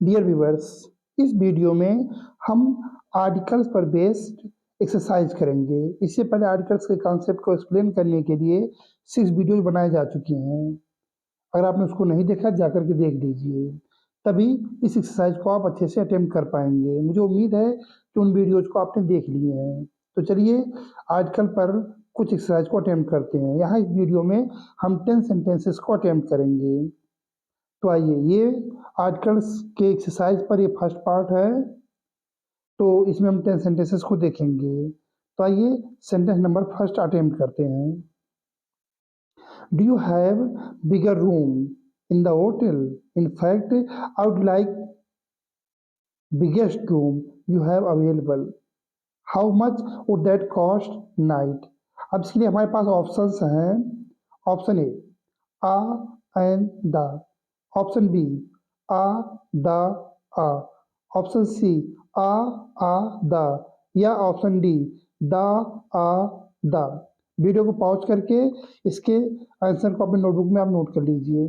Dear viewers, इस video में हम आर्टिकल्स पर बेस्ड एक्सरसाइज करेंगे। इससे पहले आर्टिकल्स के कॉन्सेप्ट को एक्सप्लेन करने के लिए 6 वीडियोज बनाए जा चुके हैं। अगर आपने उसको नहीं देखा जाकर के देख लीजिए, तभी इस एक्सरसाइज को आप अच्छे से अटेम्प्ट कर पाएंगे। मुझे उम्मीद है कि उन वीडियोज को आपने देख लिए हैं। तो चलिए आर्टिकल पर कुछ एक्सरसाइज को अटेम्प्ट करते हैं। यहाँ इस वीडियो में हम 10 सेंटेंसेस को अटेम्प्ट करेंगे। तो आइए, ये आर्टिकल्स के एक्सरसाइज पर ये फर्स्ट पार्ट है। तो इसमें हम 10 सेंटेंसेस को देखेंगे। तो आइए सेंटेंस नंबर फर्स्ट अटेम्प्ट करते हैं। Do you have bigger room in the hotel? In fact I would like biggest room you have available. How much would that cost night? अब इसके लिए हमारे पास ऑप्शंस हैं। Option A, a and the. Option B, a the a. Option C, a the. या option D, the a the. Video को pause करके इसके आंसर को अपने नोटबुक में आप नोट कर लीजिए,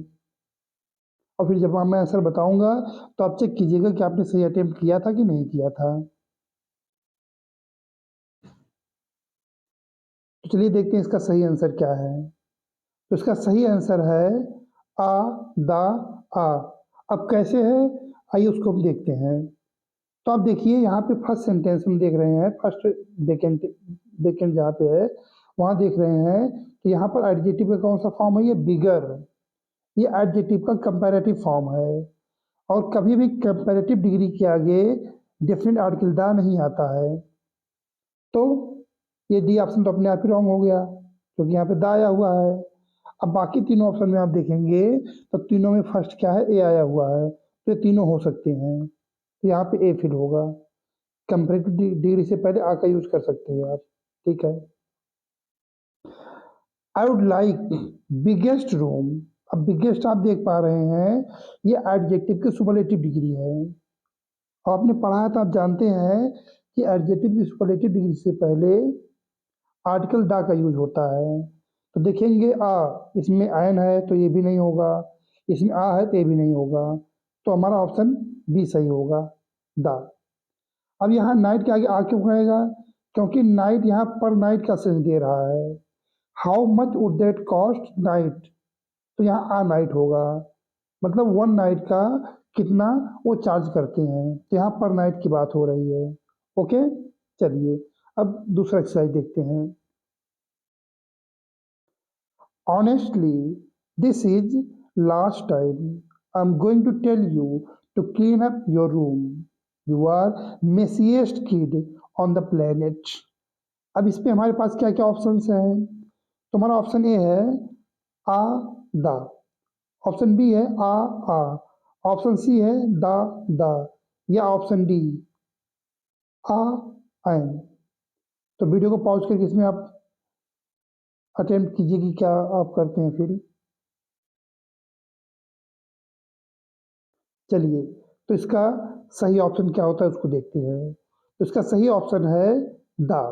और फिर जब मैं आंसर बताऊंगा तो आप चेक कीजिएगा कि आपने सही अटेम्प्ट किया था कि नहीं किया था। तो चलिए देखते हैं इसका सही आंसर क्या है। तो इसका सही आंसर है आ दा आ। अब कैसे है, आइए उसको हम देखते हैं। तो आप देखिए यहाँ पे फर्स्ट सेंटेंस हम देख रहे हैं, फर्स्ट वेकेंट वेकेंट जहाँ पे है वहाँ देख रहे हैं। तो यहाँ पर एडजेक्टिव का कौन सा फॉर्म है? ये बिगर। ये एडजेक्टिव का कंपैरेटिव फॉर्म है, और कभी भी कंपैरेटिव डिग्री के आगे डेफिनेट आर्टिकल दा नहीं आता है। तो ये डी ऑप्शन तो अपने आप ही रॉन्ग हो गया, क्योंकि यहाँ पे दा आया हुआ है। अब बाकी तीनों ऑप्शन में आप देखेंगे तो तीनों में फर्स्ट क्या है? ए आया हुआ है। तो ये तीनों हो सकते हैं। तो यहाँ पे ए फिल होगा। कंपैरेटिव डिग्री से पहले आ का यूज कर सकते हो आप। ठीक है। आई वुड लाइक बिगेस्ट रूम। अब बिगेस्ट आप देख पा रहे हैं, ये एडजेक्टिव की सुपरलेटिव डिग्री है। और आपने पढ़ा है तो आप जानते हैं कि एडजेक्टिव की सुपरलेटिव डिग्री से पहले आर्टिकल दा का यूज होता है। तो देखेंगे आ, इसमें एन है तो ये भी नहीं होगा, इसमें आ है तो ये भी नहीं होगा। तो हमारा ऑप्शन बी सही होगा, दा। अब यहाँ नाइट के आगे आ क्यों कहेगा? क्योंकि नाइट यहाँ पर नाइट का सेंस दे रहा है। How much would that cost night? तो यहाँ आ नाइट होगा, मतलब वन नाइट का कितना वो चार्ज करते हैं। तो यहाँ पर नाइट की बात हो रही है। ओके, चलिए अब दूसरा एक्सरसाइज देखते हैं। Honestly, this is last time. I'm going to tell you to clean up your room. You are messiest kid on the planet. अब इस पे हमारे पास क्या क्या ऑप्शंस हैं? तो हमारा ऑप्शन ए है आ दा। ऑप्शन बी है आ। ऑप्शन सी है दा। या ऑप्शन डी आ एन। तो वीडियो को पॉज करके इसमें आप अटेम्प्ट कीजिए कि क्या आप करते हैं फिर। चलिए, तो इसका सही ऑप्शन क्या होता है उसको देखते हैं। तो इसका सही ऑप्शन है दा।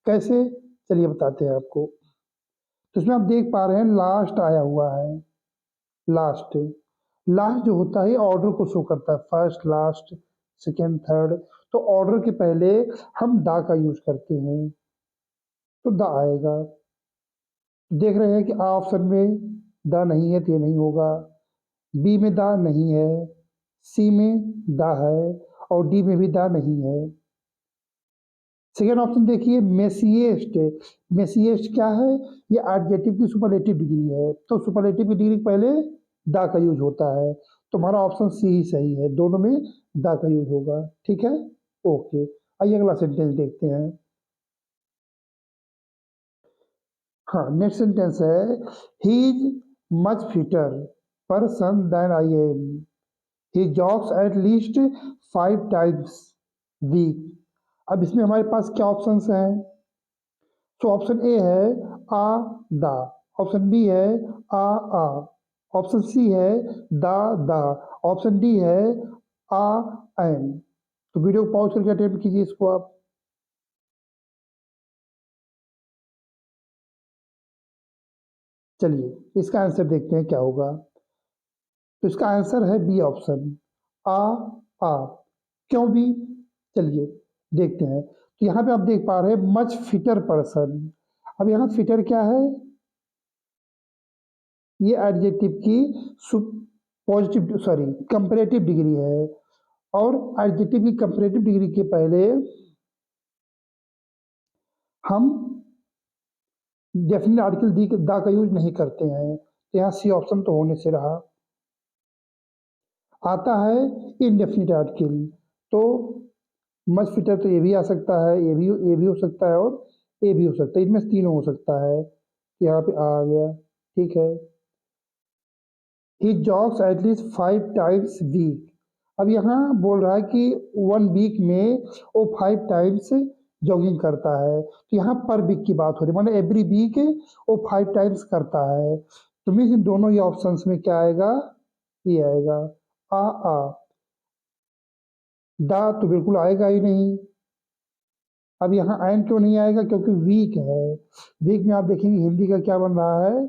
कैसे? चलिए बताते हैं आपको। तो इसमें आप देख पा रहे हैं लास्ट आया हुआ है। लास्ट, लास्ट जो होता है ऑर्डर को शो करता है, फर्स्ट, लास्ट, सेकेंड, थर्ड। तो ऑर्डर के पहले हम दा का यूज करते हैं, तो दा आएगा। देख रहे हैं कि आ ऑप्शन में दा नहीं है तो ये नहीं होगा, बी में दा नहीं है, सी में दा है, और डी में भी दा नहीं है। सेकेंड ऑप्शन देखिए, मेसिएस्ट। मेसिएस्ट क्या है? ये एडजेक्टिव की सुपरलेटिव डिग्री है। तो सुपरलेटिव की डिग्री पहले दा का यूज होता है। तो हमारा ऑप्शन सी ही सही है, दोनों में दा का यूज होगा। ठीक है, ओके। आइए अगला सेंटेंस देखते हैं। हाँ, नेक्स्ट सेंटेंस है he is much fitter person than I am. He jogs at least 5 times week. अब इसमें हमारे पास क्या ऑप्शंस हैं? तो ऑप्शन ए है आ दा। ऑप्शन बी है आ। ऑप्शन सी है दा। ऑप्शन डी है आ एन। तो वीडियो को पॉज करके अटेम्प्ट कीजिए इसको आप। चलिए इसका आंसर देखते हैं क्या होगा। तो इसका आंसर है बी ऑप्शन, आ आ क्यों भी, चलिए देखते हैं। तो यहाँ पे आप देख पा रहे हैं मच फिटर पर्सन। अब यहाँ फिटर क्या है, ये एडजेक्टिव की पॉजिटिव सॉरी कंपैरेटिव डिग्री है, और एडजेक्टिव की कंपैरेटिव डिग्री के पहले हम डेफिनेट आर्टिकल दी दा का यूज नहीं करते हैं। तो यहाँ सी ऑप्शन तो होने से रहा। आता है इनडेफिनिट आर्टिकल, तो मच फिटर तो ये भी आ सकता है, ये भी हो सकता है, और ये भी हो सकता है, इनमें से तीनों हो सकता है। यहाँ पे आ गया, ठीक है। ही जॉग्स एटलीस्ट 5 टाइम्स वीक। अब यहाँ बोल रहा है कि 1 वीक में वो 5 टाइम्स जॉगिंग करता है, तो यहाँ पर वीक की बात हो रही है, मतलब एवरी वीक वो 5 टाइम्स करता है। तो मीन्स इन दोनों ही ऑप्शंस में क्या आएगा, ये आएगा। आ दा तो बिल्कुल आएगा ही नहीं। अब यहाँ एन क्यों नहीं आएगा, क्योंकि वीक है। वीक में आप देखेंगे हिंदी का क्या बन रहा है,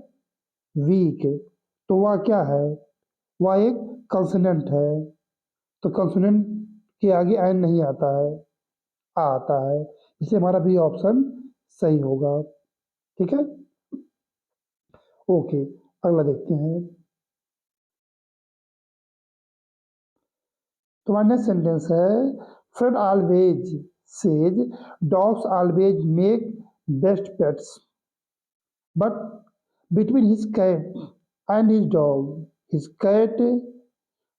वीक। तो वह क्या है, वह एक कंसोनेंट है, तो कंसोनेंट के आगे एन नहीं आता है, आ आता है, इसलिए हमारा बी ऑप्शन सही होगा। ठीक है, ओके, अगला देखते हैं। तुम्हारा नेक्स्ट सेंटेंस है, Fred always says dogs always make best pets, but between his cat and his cat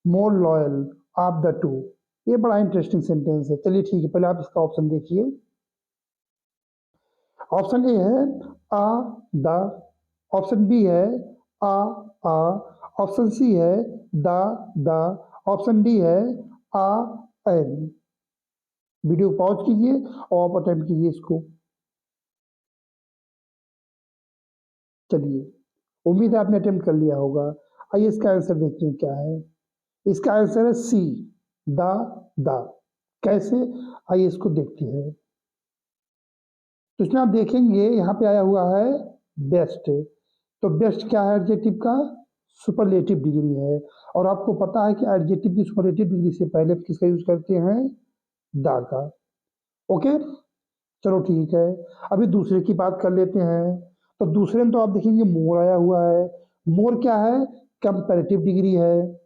more loyal of the two. ये बड़ा इंटरेस्टिंग सेंटेंस है। चलिए ठीक है, पहले आप इसका ऑप्शन देखिए। ऑप्शन ए है आ द, ऑप्शन बी है आ आ, ऑप्शन सी है द, ऑप्शन डी है आ एन। वीडियो पॉज कीजिए और आप अटेम्प्ट कीजिए इसको। चलिए, उम्मीद है आपने अटेम्प्ट कर लिया होगा। आइए इसका आंसर देखते हैं क्या है। इसका आंसर है सी, द। कैसे, आइए इसको देखते हैं। तो इसमें आप देखेंगे यहाँ पे आया हुआ है बेस्ट। तो बेस्ट क्या है, एडजेक्टिव का सुपरलेटिव डिग्री है, और आपको पता है कि एडजेक्टिव की सुपरलेटिव डिग्री से पहले किसका यूज करते हैं, दा का। ओके, चलो ठीक है। अभी दूसरे की बात कर लेते हैं। तो दूसरे में तो आप देखेंगे मोर आया हुआ है। मोर क्या है, कंपैरेटिव डिग्री है।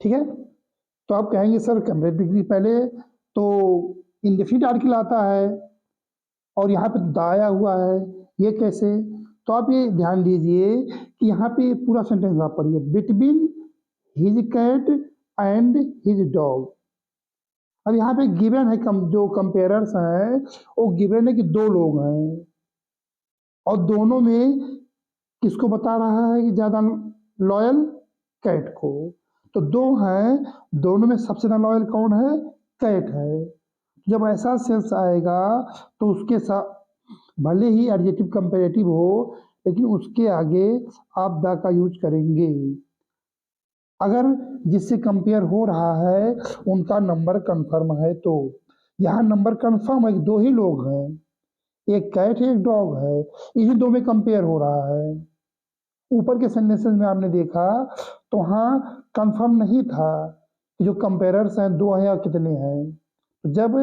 ठीक है, तो आप कहेंगे सर कंपैरेटिव डिग्री पहले तो इंडेफिनिट आर्टिकल आता है, और यहाँ पे दाया हुआ है, ये कैसे। तो आप ये ध्यान दीजिए कि यहाँ पे पूरा सेंटेंस आप पढ़िए, between his cat and his dog. अब यहाँ पे गिवन है, जो कंपेयरर्स हैं वो गिवन है कि दो लोग हैं, और दोनों में किसको बता रहा है कि ज़्यादा लॉयल, कैट को। तो दो हैं, दोनों में सबसे ज़्यादा लॉयल कौन है, कैट है। जब ऐसा सेंस आएगा तो उसके साथ भले ही एडजेक्टिव कंपैरेटिव हो, लेकिन उसके आगे आप द का यूज करेंगे। अगर जिससे कंपेयर हो रहा है उनका नंबर कंफर्म है, तो यहाँ नंबर कंफर्म है, दो ही लोग हैं, एक कैट है एक डॉग है, इन्हीं दो में कंपेयर हो रहा है। ऊपर के सेंटेंसेस में आपने देखा तो वहाँ कंफर्म नहीं था कि जो कंपेयरर्स हैं दो हैं या कितने हैं। जब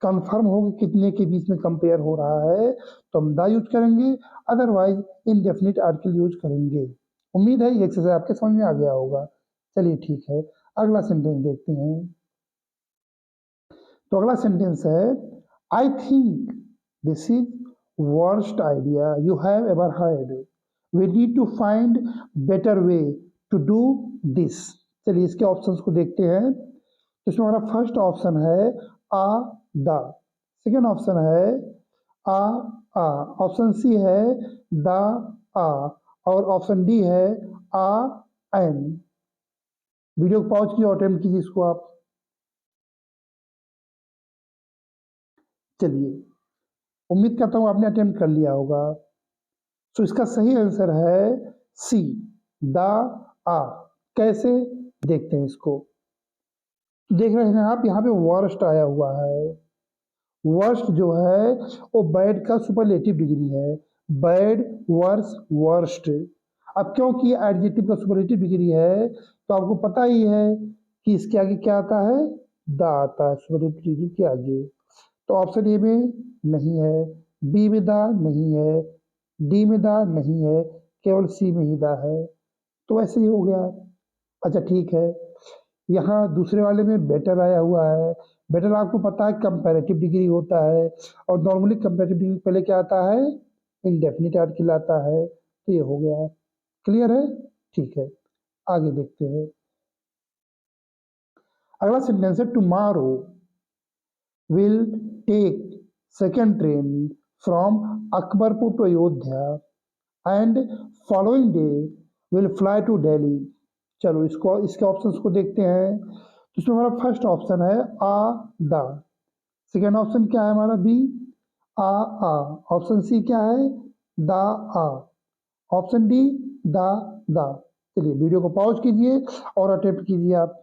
कंफर्म हो कि कितने के बीच में कंपेयर हो रहा है तो हम द यूज करेंगे, अदरवाइज इनडेफिनिट आर्टिकल यूज करेंगे। उम्मीद है ये एक्सरसाइज आपके समझ में आ गया होगा। चलिए ठीक है, अगला सेंटेंस देखते हैं। तो अगला सेंटेंस है, I think this is worst idea you have ever heard, we need to find better way to do this. चलिए इसके ऑप्शंस को देखते हैं। तो इसमें हमारा फर्स्ट ऑप्शन है आ द, सेकेंड ऑप्शन है आ आ, ऑप्शन सी है द आ, और ऑप्शन डी है आ एन। वीडियो को पॉज कीजिए और अटेम्प्ट कीजिए इसको आप। चलिए, उम्मीद करता हूँ आपने अटेम्प्ट कर लिया होगा। तो इसका सही आंसर है सी, द आ। कैसे, देखते हैं इसको। देख रहे हैं आप, यहाँ पे वर्स्ट आया हुआ है। वर्स्ट जो है वो बैड का सुपरलेटिव डिग्री है, बैड वर्स वर्स्ट। अब क्योंकि एडजेक्टिव का सुपरलेटिव डिग्री है तो आपको पता ही है कि इसके आगे क्या आता है, द आता है सुपरलेटिव डिग्री के आगे। तो ऑप्शन ए में नहीं है, बी में द नहीं है, डी में द नहीं है, केवल सी में ही द है। तो ऐसे ही हो गया। अच्छा ठीक है, यहाँ दूसरे वाले में बेटर आया हुआ है। बेटर आपको पता है कंपैरेटिव डिग्री होता है, और नॉर्मली कंपैरेटिव डिग्री पहले क्या आता है, इंडेफिनिट आर्टिकल आता है। तो ये हो गया, क्लियर है, ठीक है, आगे देखते हैं। अगला सेंटेंस है tomorrow will take second train from Akbarpur to Ayodhya and following day will fly to Delhi. चलो इसको, इसके ऑप्शंस को देखते हैं। तो इसमें हमारा फर्स्ट ऑप्शन है आ द, सेकेंड ऑप्शन क्या है हमारा बी आ आ, ऑप्शन सी क्या है the a, option D the the. चलिए वीडियो को पॉज कीजिए और अटेम्प्ट कीजिए आप।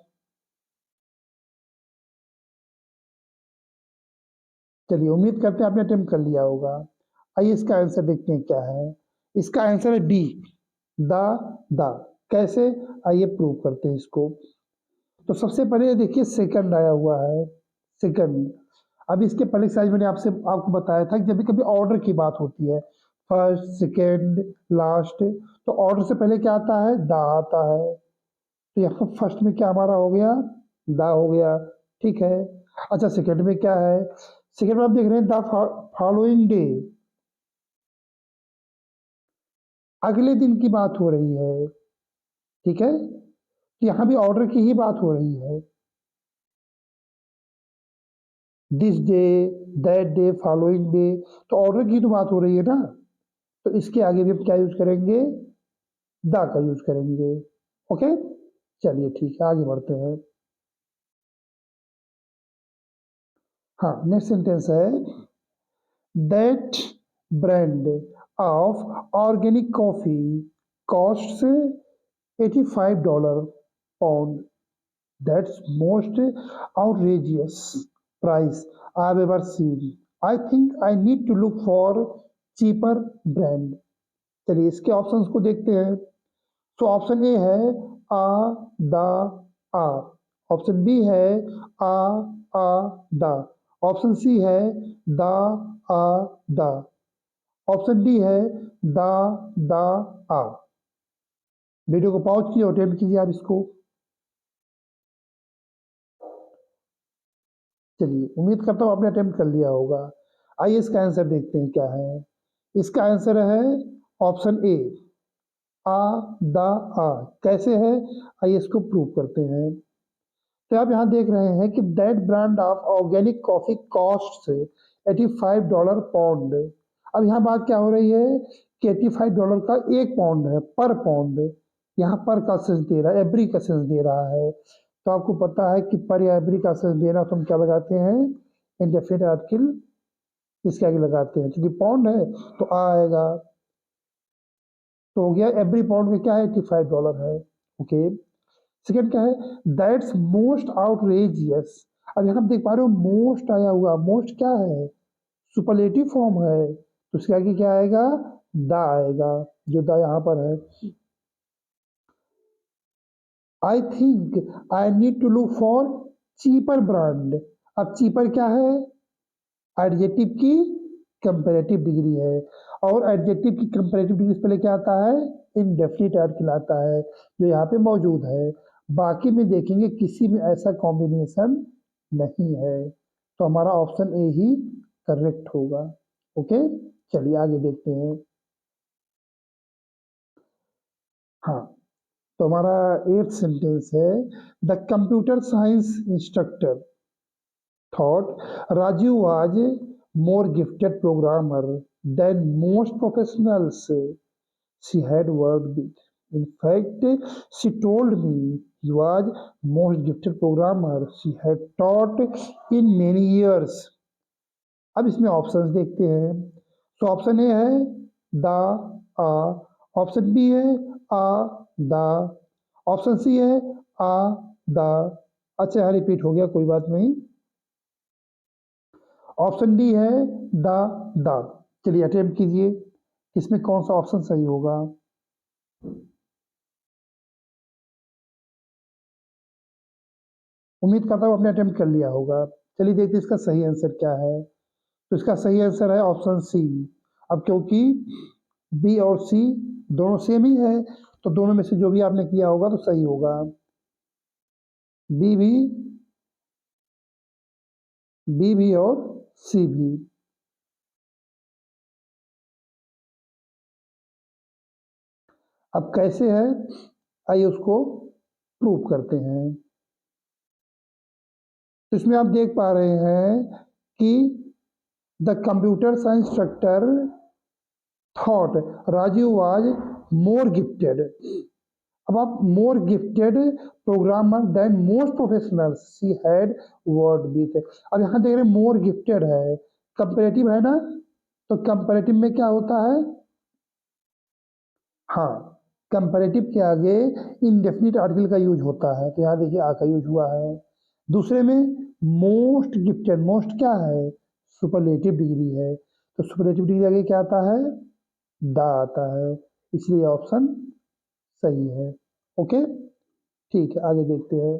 चलिए उम्मीद करते हैं आपने अटेम्प्ट कर लिया होगा। आइए इसका आंसर देखते हैं क्या है। इसका आंसर है डी द द। कैसे, आइए प्रूव करते हैं इसको। तो सबसे पहले देखिए सेकंड आया हुआ है, सेकंड। अब इसके पहले साइज मैंने आपसे आपको बताया था कि जब भी कभी ऑर्डर की बात होती है, फर्स्ट सेकंड लास्ट, तो ऑर्डर से पहले क्या आता है, द आता है। तो यहाँ फर्स्ट में क्या हमारा हो गया, द हो गया, ठीक है। अच्छा सेकंड में क्या है, सेकंड में आप देख रहे हैं द फॉलोइंग डे, अगले दिन की बात हो रही है, ठीक है। तो यहाँ भी ऑर्डर की ही बात हो रही है, this day, that day, following day, तो ऑर्डर की तो बात हो रही है ना। तो इसके आगे भी हम क्या यूज करेंगे, द का यूज करेंगे। ओके, चलिए ठीक है, आगे बढ़ते हैं। हाँ, नेक्स्ट सेंटेंस है that brand of organic coffee costs $85 pound, that's most outrageous price I've ever seen. I think I need to look for cheaper brand. चलिए इसके ऑप्शंस को देखते हैं। तो ऑप्शन ए है a the a, option B है a a the, option C है the a the, option D है द द आ। वीडियो को पॉज कीजिए और अटेम्प्ट कीजिए आप इसको। चलिए उम्मीद करता हूँ आपने अटेम्प्ट कर लिया होगा। आइए इसका आंसर देखते हैं क्या है। इसका आंसर है ऑप्शन ए आ द आ। कैसे है, आइए इसको प्रूव करते हैं। तो आप यहाँ देख रहे हैं कि that brand of organic coffee cost $85 pound. अब यहाँ बात क्या हो रही है कि $85 का एक पाउंड है, पर पाउंड। यहाँ पर का सेंस दे रहा है, एवरी का सेंस दे रहा है। तो आपको पता है कि पर या एवरी का सेंस देना तो हम क्या लगाते हैं, इंडेफिनिट आर्टिकल इसके आगे लगाते हैं। क्योंकि पाउंड है तो आ आएगा, तो हो गया एवरी पाउंड में क्या है, $85 है। ओके, सेकंड क्या है, दैट्स मोस्ट आउटरेजियस। अब यहाँ आप देख पा रहे हो मोस्ट आया हुआ, मोस्ट क्या है, सुपरलेटिव फॉर्म है, तो उसके आगे क्या आएगा, द आएगा, जो द यहाँ पर है। I think I need to look for cheaper brand. अब चीपर क्या है, एडजेक्टिव की कंपैरेटिव डिग्री है, और एडजेक्टिव की कंपैरेटिव डिग्री से पहले क्या आता है, इंडेफिनिट आर्टिकल आता है, जो यहाँ पे मौजूद है। बाकी में देखेंगे किसी में ऐसा कॉम्बिनेशन नहीं है, तो हमारा ऑप्शन ए ही करेक्ट होगा। ओके, चलिए आगे देखते हैं। हाँ, तो हमारा एट सेंटेंस है the computer science instructor thought Raju was a more gifted programmer than most professionals she had worked with. In fact, she told me he was most gifted programmer she had taught in many years. अब इसमें options देखते हैं। तो option A है the a, option B है a the, option C है a the. अच्छा यहाँ रिपीट हो गया, कोई बात नहीं। ऑप्शन डी है द द। चलिए अटेम्प्ट कीजिए, इसमें कौन सा ऑप्शन सही होगा। उम्मीद करता हूँ आपने अटेम्प्ट कर लिया होगा। चलिए देखते हैं इसका सही आंसर क्या है। तो इसका सही आंसर है ऑप्शन सी। अब क्योंकि बी और सी दोनों सेम ही है, तो दोनों में से जो भी आपने किया होगा तो सही होगा। बी भी और सी भी। अब कैसे है, आइए उसको प्रूव करते हैं। तो इसमें आप देख पा रहे हैं कि the computer science instructor thought Raju was more gifted. अब आप more gifted programmer than most professionals she had worked with. अब यहाँ देख रहे हैं मोर गिफ्टेड है, कंपेरेटिव है ना, तो कंपेरेटिव में क्या होता है, हाँ, कंपेरेटिव के आगे इंडेफिनिट आर्टिकल का यूज होता है, तो यहाँ देखिए आ का यूज हुआ है। दूसरे में मोस्ट गिफ्टेड, मोस्ट क्या है, सुपरलेटिव डिग्री है, तो सुपरलेटिव डिग्री आगे क्या आता है, दा आता है, इसलिए ऑप्शन सही है। ओके, ठीक है, आगे देखते हैं।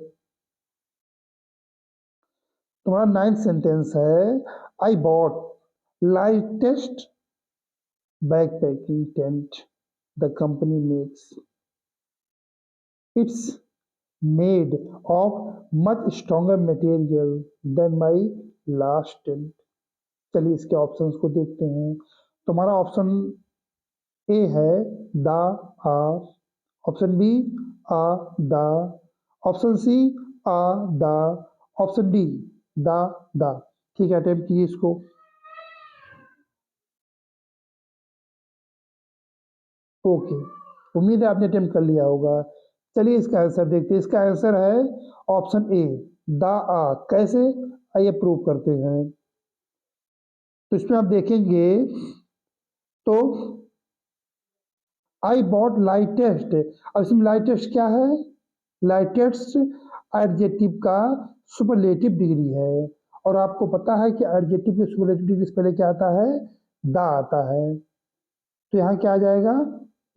तुम्हारा 9th सेंटेंस है, I bought lightest backpacking tent the company makes, it's made of much stronger material than my last tent। चलिए इसके ऑप्शंस को देखते हैं। तुम्हारा ऑप्शन ए है दा, आ, ऑप्शन बी आ दा, ऑप्शन सी आ दा, ऑप्शन डी दा दा। ठीक है, अटेम्प्ट कीजिए इसको। ओके, उम्मीद है आपने अटेम्प्ट कर लिया होगा। चलिए इसका आंसर देखते हैं। इसका आंसर है ऑप्शन ए दा आ। कैसे, आइए प्रूव करते हैं। तो इसमें आप देखेंगे तो आई बॉट लाइटेस्ट, अब इसमें लाइटेस्ट क्या है, लाइटेस्ट एडजेक्टिव का सुपरलेटिव डिग्री है, और आपको पता है कि एडजेक्टिव की सुपरलेटिव डिग्री से पहले क्या आता है, दा आता है, तो यहाँ क्या आ जाएगा,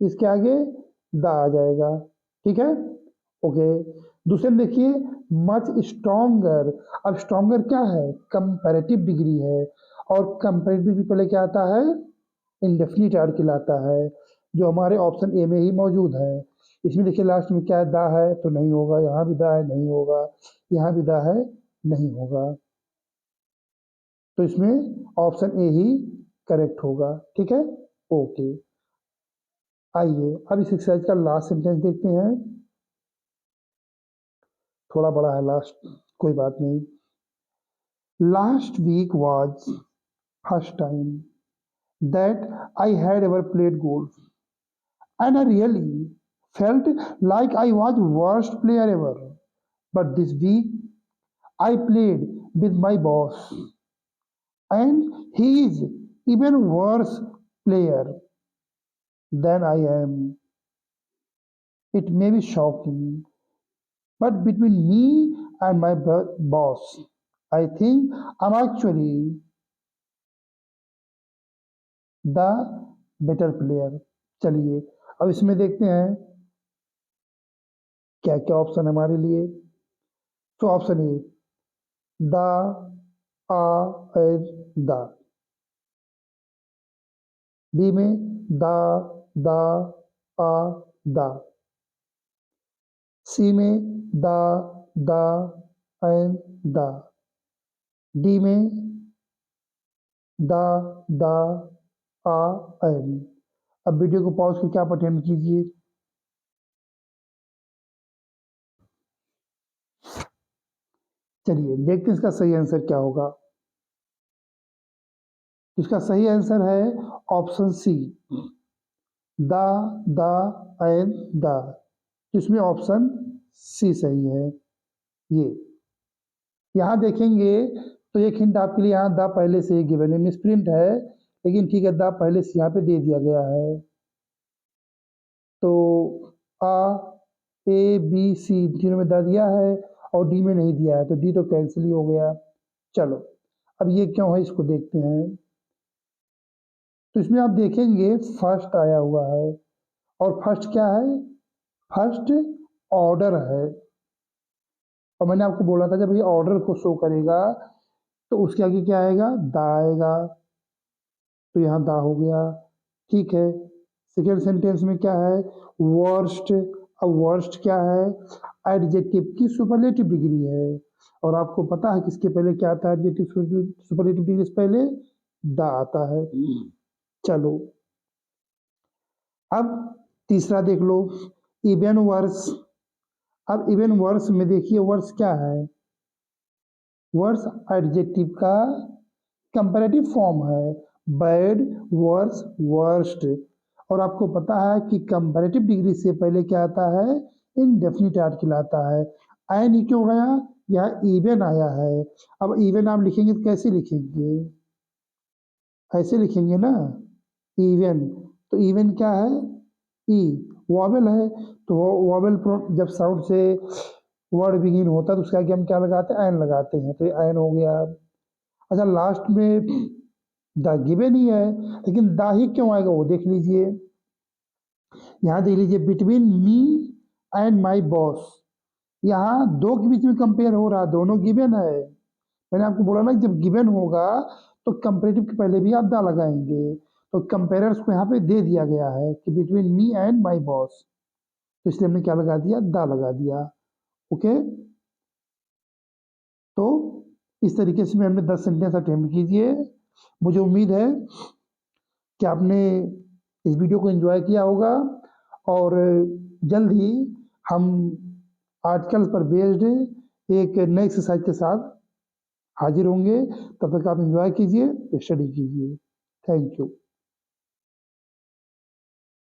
इसके आगे दा आ जाएगा। ठीक है, ओके। दूसरे में देखिए मच स्ट्रॉन्गर। अब स्ट्रॉन्गर क्या है, कंपैरेटिव डिग्री है, और कंपैरेटिव डिग्री पहले क्या आता है, इंडेफिनिट आर्टिकल आता है, जो हमारे ऑप्शन ए में ही मौजूद है। इसमें देखिए लास्ट में क्या है, दा है तो नहीं होगा, यहाँ भी दा है नहीं होगा, यहाँ भी दा है नहीं होगा, तो इसमें ऑप्शन ए ही करेक्ट होगा। ठीक है, ओके। आइए अब इस एक्सरसाइज का लास्ट सेंटेंस देखते हैं। थोड़ा बड़ा है लास्ट, कोई बात नहीं। Last week was first time that I had ever played golf, and I really felt like I was worst player ever. But this week I played with my boss, and he is even worse player than I am. It may be shocking, but between me and my boss, I think I'm actually the better player. चलिए अब इसमें देखते हैं क्या क्या option हमारे लिए। तो option A the, a, as, the. B में द, आ, द। सी में द, एंड द। डी में द, आ, एंड। अब वीडियो को पॉज करके आप अटेम्प्ट कीजिए। चलिए देखते हैं इसका सही आंसर क्या होगा। इसका सही आंसर है option see the, and the. इसमें ऑप्शन सी सही है। ये यहाँ देखेंगे तो एक हिंट आपके लिए, यहाँ द पहले से ही गिवन है, मिसप्रिंट है, लेकिन ठीक है, द पहले से यहाँ पे दे दिया गया है। तो आ, ए, बी, सी तीनों में द दिया है, और डी में नहीं दिया है, तो डी तो कैंसिल ही हो गया। चलो अब ये क्यों है इसको देखते हैं। तो इसमें आप देखेंगे फर्स्ट आया हुआ है, और फर्स्ट क्या है, फर्स्ट ऑर्डर है। और मैंने आपको बोला था जब ये ऑर्डर को शो करेगा तो उसके आगे क्या आएगा, दा आएगा, तो यहाँ दा हो गया, ठीक है। सेकेंड सेंटेंस में क्या है, वर्स्ट। अब वर्स्ट क्या है, एडजेक्टिव की सुपरलेटिव डिग्री है, और आपको पता है किसके पहले क्या आता है, एडजेक्टिव सुपरलेटिव डिग्री से पहले दा आता है। चलो अब तीसरा देख लो, इवन वर्स। अब इवन वर्स में देखिए वर्स क्या है, वर्स एडजेक्टिव का कंपैरेटिव फॉर्म है, बैड, वर्स, वर्स्ट। और आपको पता है कि कंपैरेटिव डिग्री से पहले क्या आता है, इनडेफिनिट आर्टिकल आता है। एन ही क्यों गया, यहाँ इवन आया है। अब इवन आप लिखेंगे तो कैसे लिखेंगे, ऐसे लिखेंगे ना, इवन। तो इवन क्या है, ई वॉवेल है, तो वॉवेल जब साउंड से वर्ड बिगिन होता है तो उसके आगे हम क्या लगाते हैं, एन लगाते हैं, तो ये एन हो गया। अच्छा लास्ट में द गिवन ही है, लेकिन द ही क्यों आएगा वो देख लीजिए, यहाँ देख लीजिए, between me and my boss, यहाँ दो के बीच में कंपेयर हो रहा है, दोनों गिवन है। मैंने आपको बोला ना जब गिवन होगा तो कंपेरेटिव के पहले भी आप दा लगाएंगे, तो कंपेयर्स को यहाँ पे दे दिया गया है कि between me and my boss, तो इसलिए हमने क्या लगा दिया, दा लगा दिया। ओके, तो इस तरीके से हमने 10 सेंटेंस अटेम्प्ट कीजिए। मुझे उम्मीद है कि आपने इस वीडियो को एंजॉय किया होगा, और जल्द ही हम आर्टिकल्स पर बेस्ड एक नए एक्सरसाइज के साथ हाजिर होंगे। तब तक आप एंजॉय कीजिए, स्टडी कीजिए। Thank you.